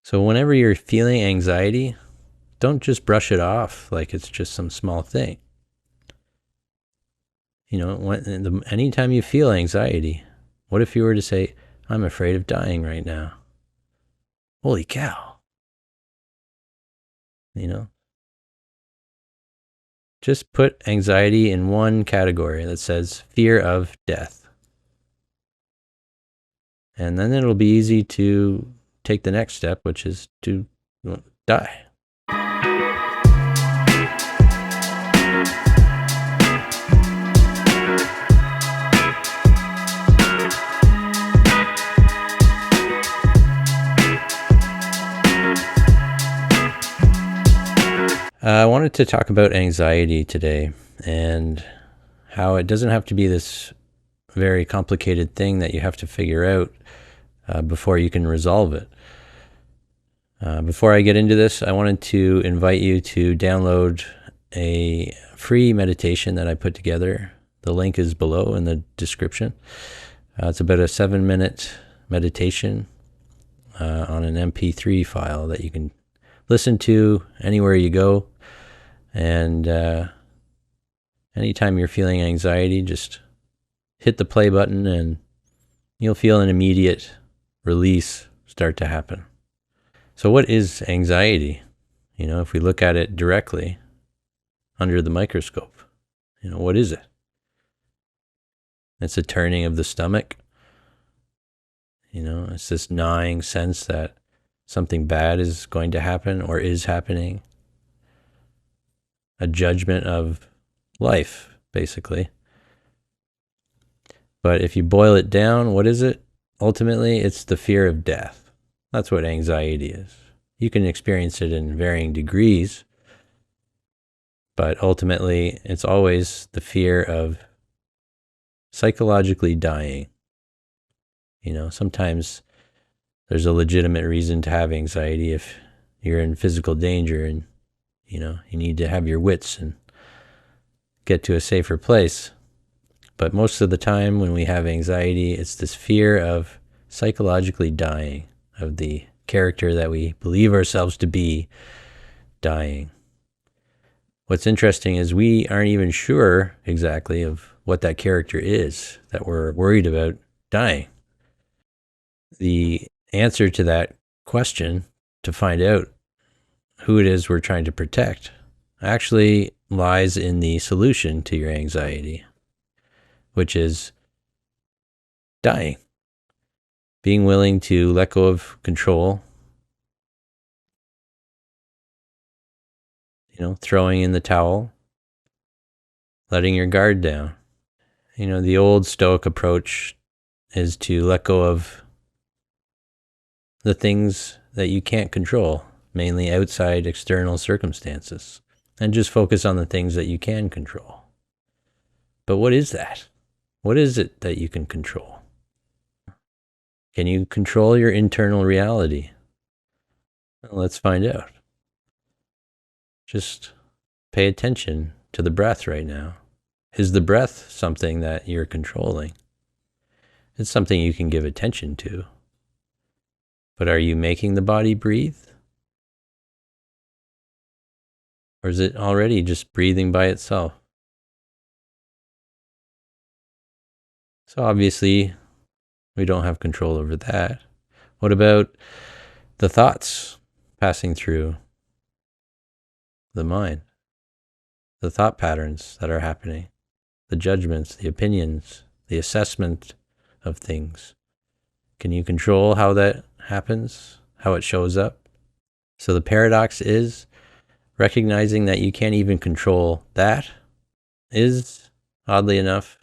So whenever you're feeling anxiety, don't just brush it off like it's just some small thing. Anytime you feel anxiety, what if you were to say, I'm afraid of dying right now? Holy cow. Just put anxiety in one category that says fear of death. And then it'll be easy to take the next step, which is to die. I wanted to talk about anxiety today and how it doesn't have to be this very complicated thing that you have to figure out before you can resolve it. Before I get into this, I wanted to invite you to download a free meditation that I put together. The link is below in the description. It's about a 7-minute meditation on an MP3 file that you can listen to anywhere you go. And anytime you're feeling anxiety, just hit the play button and you'll feel an immediate release start to happen. So what is anxiety? If we look at it directly under the microscope, what is it? It's a turning of the stomach. It's this gnawing sense that something bad is going to happen or is happening. A judgment of life, basically. But if you boil it down, what is it? Ultimately, it's the fear of death. That's what anxiety is. You can experience it in varying degrees, but ultimately, it's always the fear of psychologically dying. Sometimes there's a legitimate reason to have anxiety if you're in physical danger and you need to have your wits and get to a safer place. But most of the time when we have anxiety, it's this fear of psychologically dying, of the character that we believe ourselves to be dying. What's interesting is we aren't even sure exactly of what that character is that we're worried about dying. The answer to that question, to find out who it is we're trying to protect, actually lies in the solution to your anxiety, which is dying. Being willing to let go of control, throwing in the towel, letting your guard down. The old Stoic approach is to let go of the things that you can't control, mainly outside external circumstances, and just focus on the things that you can control. But what is that? What is it that you can control? Can you control your internal reality? Well, let's find out. Just pay attention to the breath right now. Is the breath something that you're controlling? It's something you can give attention to. But are you making the body breathe? Or is it already just breathing by itself? So obviously, we don't have control over that. What about the thoughts passing through the mind? The thought patterns that are happening, the judgments, the opinions, the assessment of things. Can you control how that happens, how it shows up? So the paradox is recognizing that you can't even control that is, oddly enough,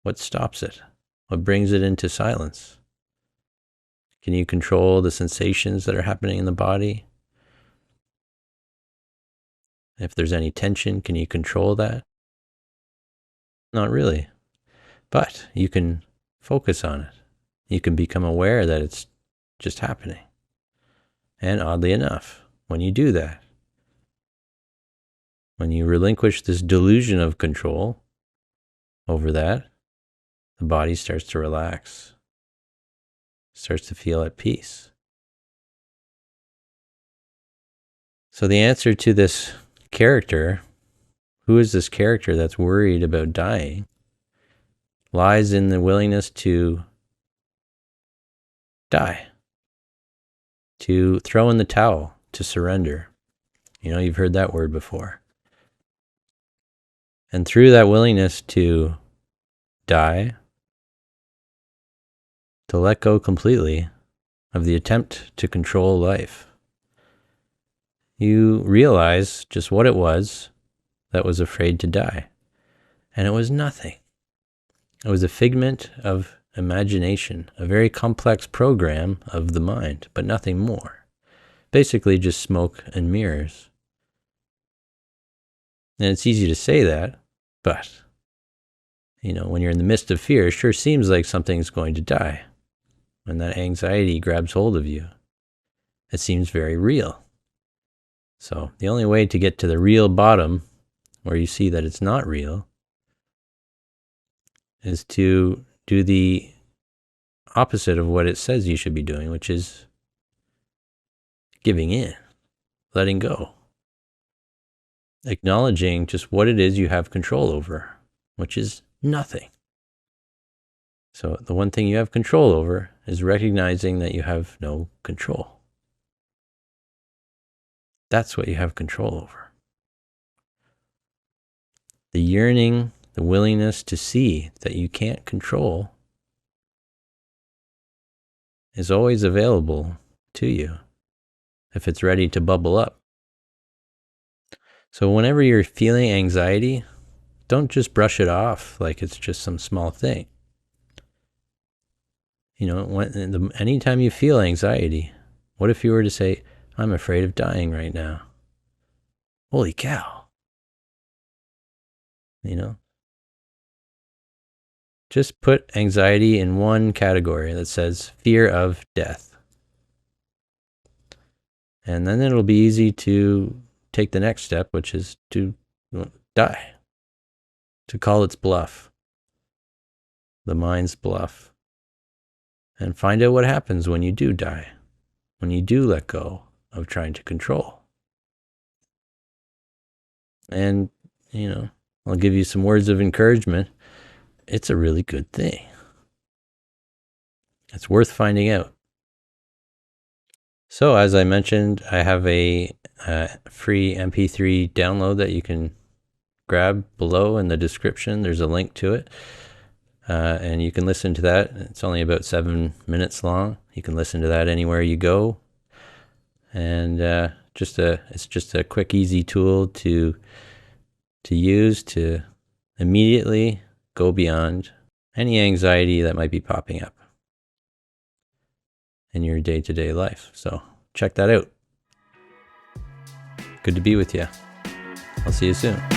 what stops it, what brings it into silence. Can you control the sensations that are happening in the body? If there's any tension, can you control that? Not really. But you can focus on it. You can become aware that it's just happening. And oddly enough, when you do that, when you relinquish this delusion of control over that, the body starts to relax, starts to feel at peace. So the answer to this character, who is this character that's worried about dying, lies in the willingness to die, to throw in the towel, to surrender. You've heard that word before. And through that willingness to die, to let go completely of the attempt to control life, you realize just what it was that was afraid to die. And it was nothing. It was a figment of imagination, a very complex program of the mind, but nothing more. Basically just smoke and mirrors. And it's easy to say that, but, when you're in the midst of fear, it sure seems like something's going to die. When that anxiety grabs hold of you, it seems very real. So the only way to get to the real bottom, where you see that it's not real, is to do the opposite of what it says you should be doing, which is giving in, letting go, acknowledging just what it is you have control over, which is nothing. So the one thing you have control over is recognizing that you have no control. That's what you have control over. The yearning, the willingness to see that you can't control is always available to you if it's ready to bubble up. So whenever you're feeling anxiety, don't just brush it off like it's just some small thing. Anytime you feel anxiety, what if you were to say, I'm afraid of dying right now? Holy cow. Just put anxiety in one category that says fear of death. And then it'll be easy to take the next step, which is to die, to call its bluff, the mind's bluff, and find out what happens when you do die, when you do let go of trying to control. And, I'll give you some words of encouragement. It's a really good thing. It's worth finding out. So as I mentioned, I have a free MP3 download that you can grab below in the description. There's a link to it. And you can listen to that. It's only about 7 minutes long. You can listen to that anywhere you go. And it's just a quick, easy tool to use to immediately go beyond any anxiety that might be popping up in your day-to-day life. So check that out. Good to be with you. I'll see you soon.